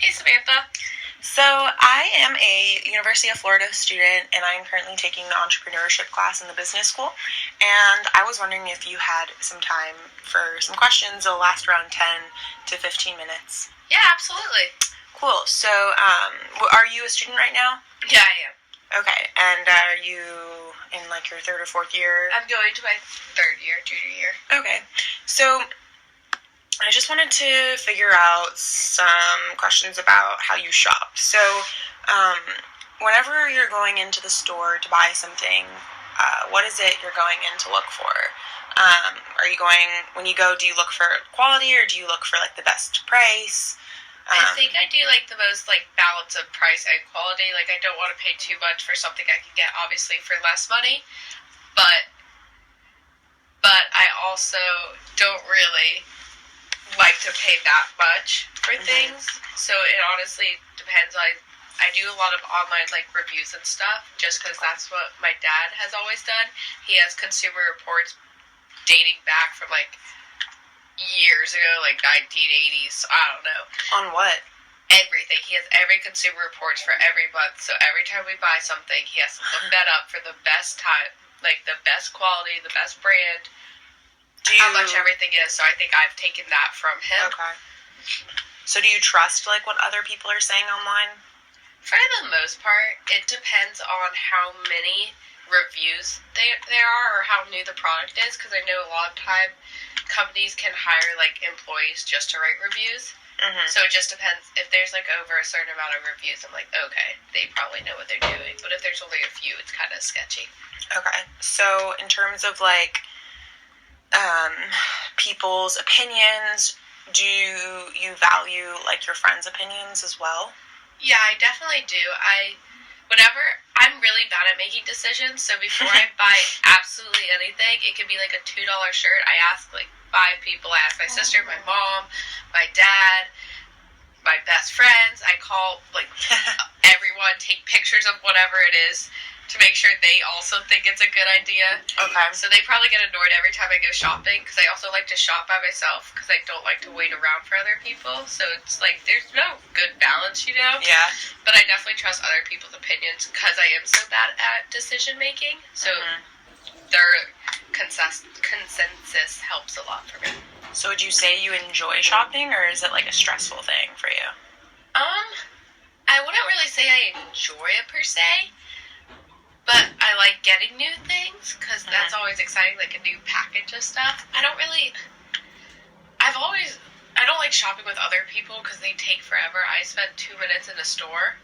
Hey, Samantha. So I am a University of Florida student, and I am currently taking the entrepreneurship class in the business school. And I was wondering if you had some time for some questions. It'll last around 10 to 15 minutes. Yeah, absolutely. Cool. So, are you a student right now? Yeah, I am. Okay. And are you in like your third or fourth year? I'm going to my third year, junior year. Okay. So I just wanted to figure out some questions about how you shop. So, whenever you're going into the store to buy something, what is it you're going in to look for? Are you going, when you go, do you look for quality or do you look for like the best price? I think I do like the most like balance of price and quality. Like I don't want to pay too much for something I can get obviously for less money, but I also don't really like to pay that much for things. So it honestly depends. I do a lot of online like reviews and stuff just because that's what my dad has always done. He has Consumer Reports dating back from like years ago, like 1980s. I don't know. On what? Everything. He has every Consumer Reports for every month. So every time we buy something, he has to look that up for the best time, like the best quality, the best brand, how much everything is. So I think I've taken that from him. Okay. So do you trust like what other people are saying online? For the most part, it depends on how many reviews there are or how new the product is, because I know a lot of time companies can hire like employees just to write reviews. So it just depends. If there's like over a certain amount of reviews, I'm like, okay, they probably know what they're doing. But if there's only a few, it's kind of sketchy. Okay. So in terms of like people's opinions, do you value like your friends' opinions as well? Yeah, I definitely do. I'm really bad at making decisions, so before I buy absolutely anything, it could be like a $2 shirt. I ask like 5 people. I ask my sister, my mom, my dad, my best friends. I call like everyone, take pictures of whatever it is to make sure they also think it's a good idea. Okay. So they probably get annoyed every time I go shopping, because I also like to shop by myself because I don't like to wait around for other people. So it's like there's no good balance, you know? Yeah. But I definitely trust other people's opinions because I am so bad at decision making. So their consensus helps a lot for me. So would you say you enjoy shopping, or is it like a stressful thing for you? I wouldn't really say I enjoy it per se, but I like getting new things because that's always exciting, like a new package of stuff. I don't like shopping with other people because they take forever. I spend 2 minutes in a store,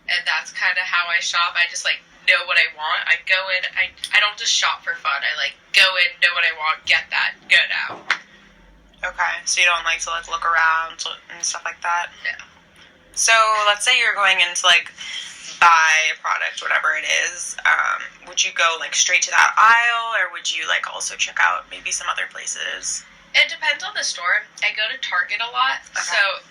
and that's kind of how I shop. I just like know what I want. I go in, I don't just shop for fun. I like go in, know what I want, get that, go out. Okay, so you don't like to like look around and stuff like that? No. So let's say you're going in to like buy a product, whatever it is, would you go like straight to that aisle, or would you like also check out maybe some other places? It depends on the store. I go to Target a lot, so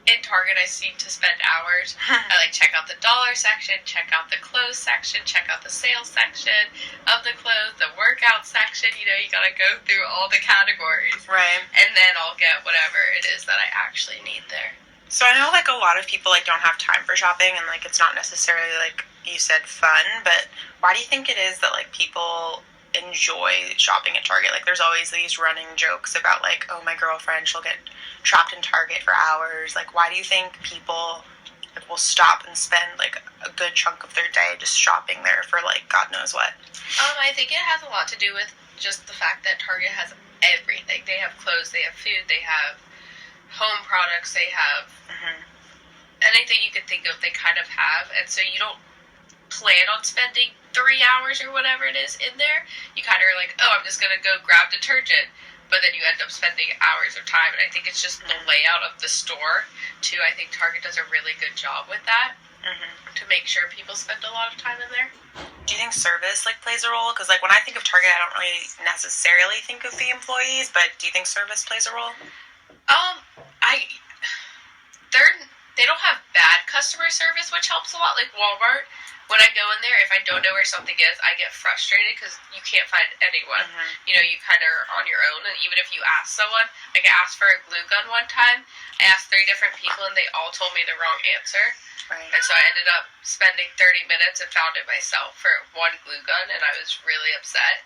in Target I seem to spend hours. I like check out the dollar section, check out the clothes section, check out the sales section of the clothes, the workout section. You know, you gotta go through all the categories. Right. And then I'll get whatever it is that I actually need there. So I know like a lot of people like don't have time for shopping, and like it's not necessarily like you said fun, but why do you think it is that like people enjoy shopping at Target? Like there's always these running jokes about like, oh, my girlfriend, she'll get trapped in Target for hours. Like why do you think people like, will stop and spend like a good chunk of their day just shopping there for like God knows what? I think it has a lot to do with just the fact that Target has everything. They have clothes, they have food, they have home products, they have anything you could think of, they kind of have. And so you don't plan on spending 3 hours or whatever it is in there. You kind of are like, oh, I'm just going to go grab detergent. But then you end up spending hours of time. And I think it's just the layout of the store, too. I think Target does a really good job with that to make sure people spend a lot of time in there. Do you think service like plays a role? Because like when I think of Target, I don't really necessarily think of the employees, but do you think service plays a role? They don't have bad customer service, which helps a lot. Like Walmart, when I go in there, if I don't know where something is, I get frustrated because you can't find anyone. You know, you kind of are on your own, and even if you ask someone, like I asked for a glue gun one time, I asked 3 different people, and they all told me the wrong answer. Right. And so I ended up spending 30 minutes and found it myself for one glue gun, and I was really upset.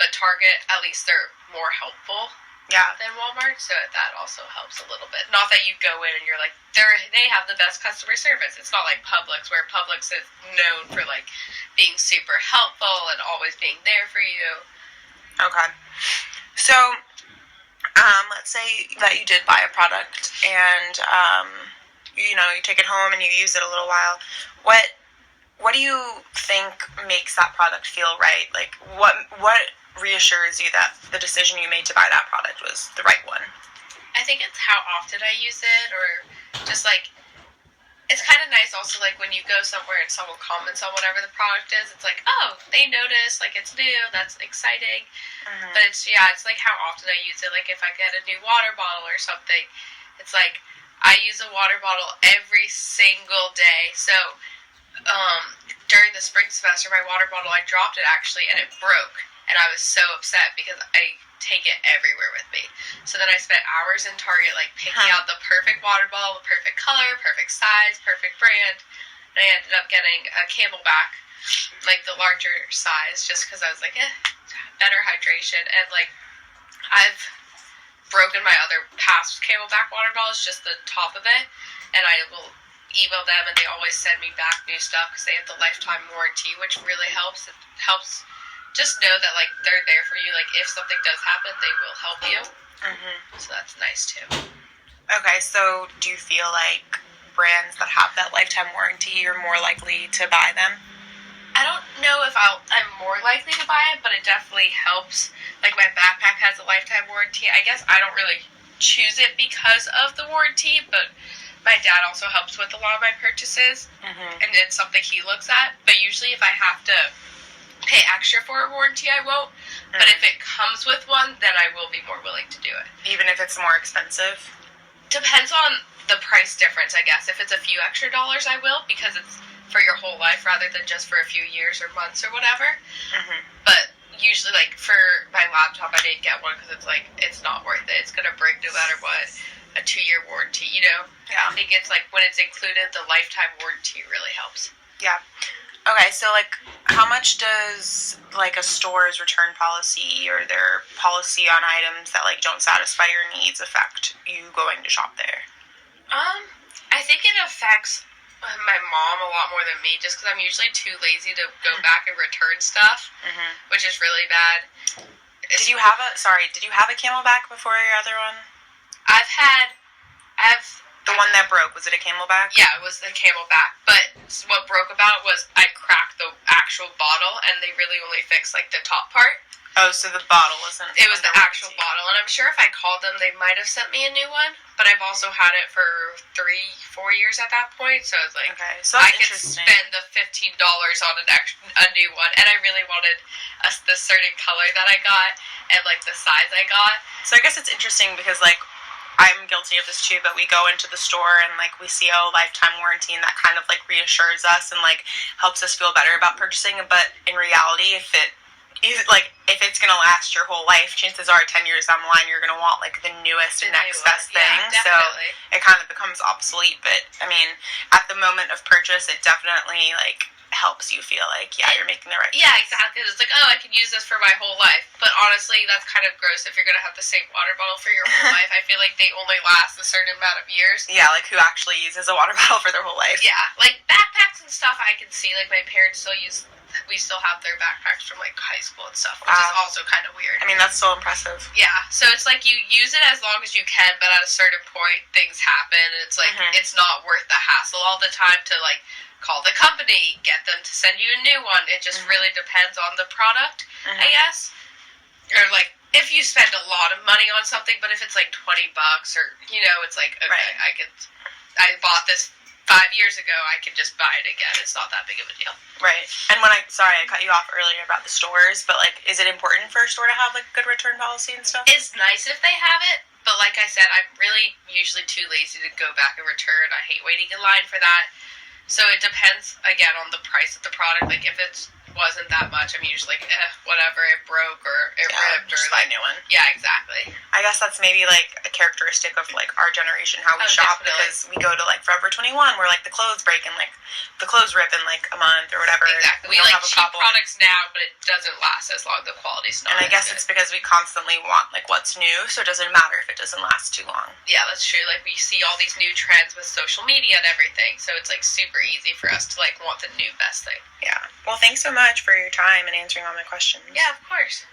But Target, at least they're more helpful Yeah. than Walmart, so that also helps a little bit. Not that you go in and you're like, they have the best customer service. It's not like Publix, where Publix is known for like being super helpful and always being there for you. Okay. So, let's say that you did buy a product and, you know, you take it home and you use it a little while. What do you think makes that product feel right? Like, what reassures you that the decision you made to buy that product was the right one? I think it's how often I use it, or just like, it's kind of nice also, like when you go somewhere and someone comments on whatever the product is, it's like, oh, they noticed, like it's new, that's exciting. But it's like how often I use it. Like if I get a new water bottle or something, it's like I use a water bottle every single day. So during the spring semester, my water bottle, I dropped it actually, and it broke. And I was so upset because I take it everywhere with me. So then I spent hours in Target, like, picking out the perfect water bottle, the perfect color, perfect size, perfect brand. And I ended up getting a Camelback, like, the larger size, just because I was like, better hydration. And, like, I've broken my other past Camelback water bottles, just the top of it. And I will email them, and they always send me back new stuff because they have the lifetime warranty, which really helps. It helps just know that, like, they're there for you. Like, if something does happen, they will help you. So that's nice, too. Okay, so do you feel like brands that have that lifetime warranty, you're more likely to buy them? I don't know if I'm more likely to buy it, but it definitely helps. Like, my backpack has a lifetime warranty. I guess I don't really choose it because of the warranty, but my dad also helps with a lot of my purchases, and it's something he looks at. But usually if I have to pay extra for a warranty, I won't. But if it comes with one, then I will be more willing to do it. Even if it's more expensive? Depends on the price difference, I guess. If it's a few extra dollars, I will, because it's for your whole life rather than just for a few years or months or whatever. But usually, like, for my laptop, I didn't get one because it's like, it's not worth it. It's going to break no matter what. A 2-year warranty, you know? Yeah. I think it's like, when it's included, the lifetime warranty really helps. Yeah. Okay, so, like, how much does, like, a store's return policy or their policy on items that, like, don't satisfy your needs affect you going to shop there? I think it affects my mom a lot more than me, just because I'm usually too lazy to go back and return stuff, which is really bad. Did you have a Camelback before your other one? The one that broke, was it a Camelback? Yeah, it was the Camelback. But what broke about it was I cracked the actual bottle, and they really only fixed, like, the top part. Oh, so the bottle wasn't... It was the actual bottle, and I'm sure if I called them, they might have sent me a new one. But I've also had it for 3-4 years at that point, so it's like, okay, so I could spend the $15 on a new one, and I really wanted the certain color that I got, and, like, the size I got. So I guess it's interesting because, like, I'm guilty of this too, but we go into the store and, like, we see a lifetime warranty, and that kind of, like, reassures us and, like, helps us feel better about purchasing. But in reality, if it's gonna last your whole life, chances are 10 years down the line you're gonna want, like, the newest and next best thing. Yeah, so it kind of becomes obsolete. But I mean, at the moment of purchase, it definitely, like, helps you feel like, yeah, you're making the right choice. Yeah, exactly. It's like, oh, I can use this for my whole life. But honestly, that's kind of gross if you're going to have the same water bottle for your whole life. I feel like they only last a certain amount of years. Yeah, like, who actually uses a water bottle for their whole life? Yeah, like, backpacks and stuff I can see. Like, my parents we still have their backpacks from, like, high school and stuff, which is also kind of weird. I mean, that's so impressive. Yeah, so it's like you use it as long as you can, but at a certain point, things happen, and it's like, it's not worth the hassle all the time to, like, call the company, get them to send you a new one. It just really depends on the product, I guess. Or, like, if you spend a lot of money on something, but if it's, like, $20 or, you know, it's like, okay, right. I bought this 5 years ago, I can just buy it again. It's not that big of a deal. Right. And sorry, I cut you off earlier about the stores, but, like, is it important for a store to have, like, good return policy and stuff? It's nice if they have it, but like I said, I'm really usually too lazy to go back and return. I hate waiting in line for that. So it depends, again, on the price of the product. Like, if it wasn't that much, I'm usually like, whatever, it broke or it ripped or just buy a like, new one. yeah, exactly. I guess that's maybe like a characteristic of like our generation, how we shop, Definitely. because we go to like Forever 21 where like the clothes break and like the clothes rip in like a month or whatever. Exactly. We don't like have a cheap problem. products now, but it doesn't last as long. The quality's not. And I as guess good. it's because we constantly want like what's new, so it doesn't matter if it doesn't last too long. Yeah, that's true. Like, we see all these new trends with social media and everything, so it's like super easy for us to like want the new best thing. Yeah. Well, thanks so much for your time and answering all my questions. Yeah, of course.